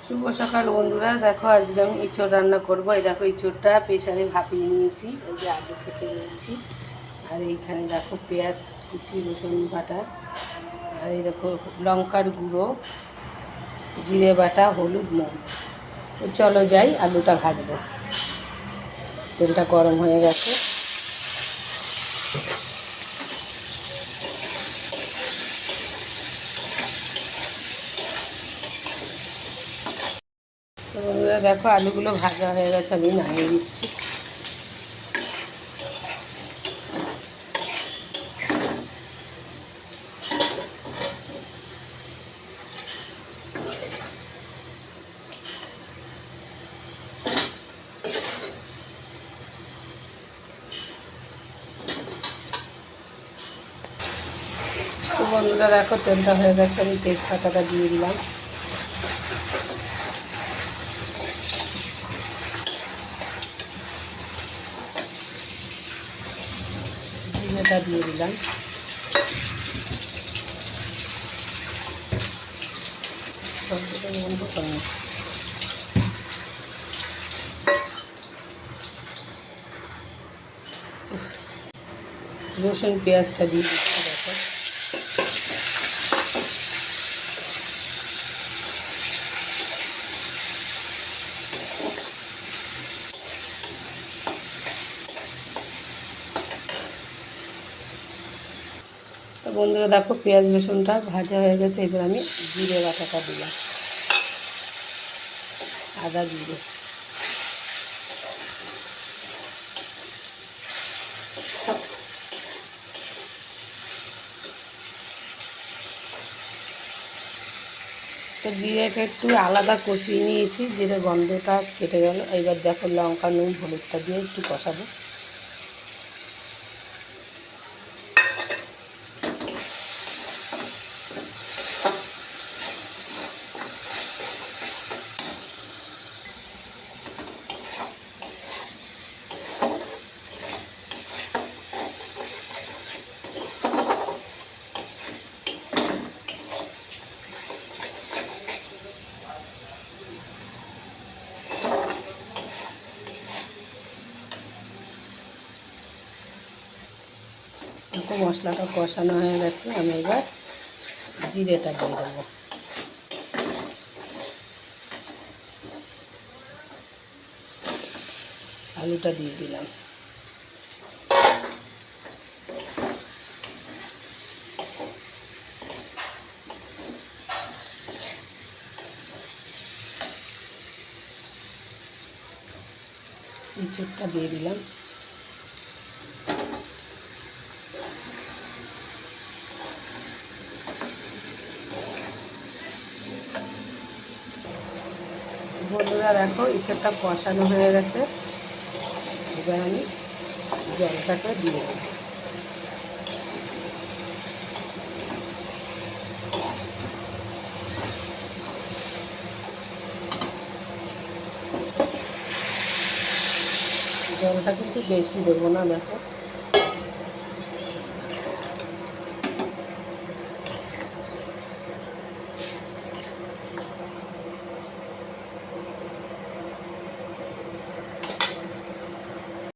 শুভ সকাল বন্ধুরা, দেখো আজকে আমি ইঁচড় রান্না করব। এই দেখো ইঁচড়টা প্রেসারে ভাপিয়ে নিয়েছি, এই যে আলু কেটে নিয়েছি, আর এইখানে দেখো পেঁয়াজ কুচি, রসুন বাটা, আর এই দেখো লঙ্কার গুঁড়ো, জিরে বাটা, হলুদ, নুন। তো চলো যাই, আলুটা ভাজবো। তেলটা গরম হয়ে গেছে। তো বন্ধুরা দেখো আলুগুলো ভাজা হয়ে গেছে, আমি নামিয়ে দিচ্ছি। তো বন্ধুরা দেখো তেলটা হয়ে গেছে, আমি তেজপাতাটা দিয়ে দিলাম, জিরেটা দিয়ে দিলাম, সবজিটা বন্ধ করলাম। রসুন পেঁয়াজটা দিয়ে দিচ্ছি। দেখো তো বন্ধুরা দেখো পেঁয়াজ রসুনটা ভাজা হয়ে গেছে, এবার আমি জিরে বাটাটা দিলাম, আদা জিরে। তো জিরেটা একটু আলাদা কষিয়ে নিয়েছি, জিরে গন্ধটা কেটে গেল। এবার দেখো লঙ্কা, নুন, হলুদটা দিয়ে একটু কষাবো। দেখো মশলাটা কষানো হয়ে গেছে, আমি এবার জিরেটা দিয়ে দেবো, আলুটা দিয়ে দিলাম। ইঁচড়টা দিয়ে দিলাম। বন্ধুরা দেখো ইঁচড়টা কষানো হয়ে গেছে, এবার আমি জলটাকে দিয়ে দেব। জলটা কিন্তু বেশি দেবো না, দেখো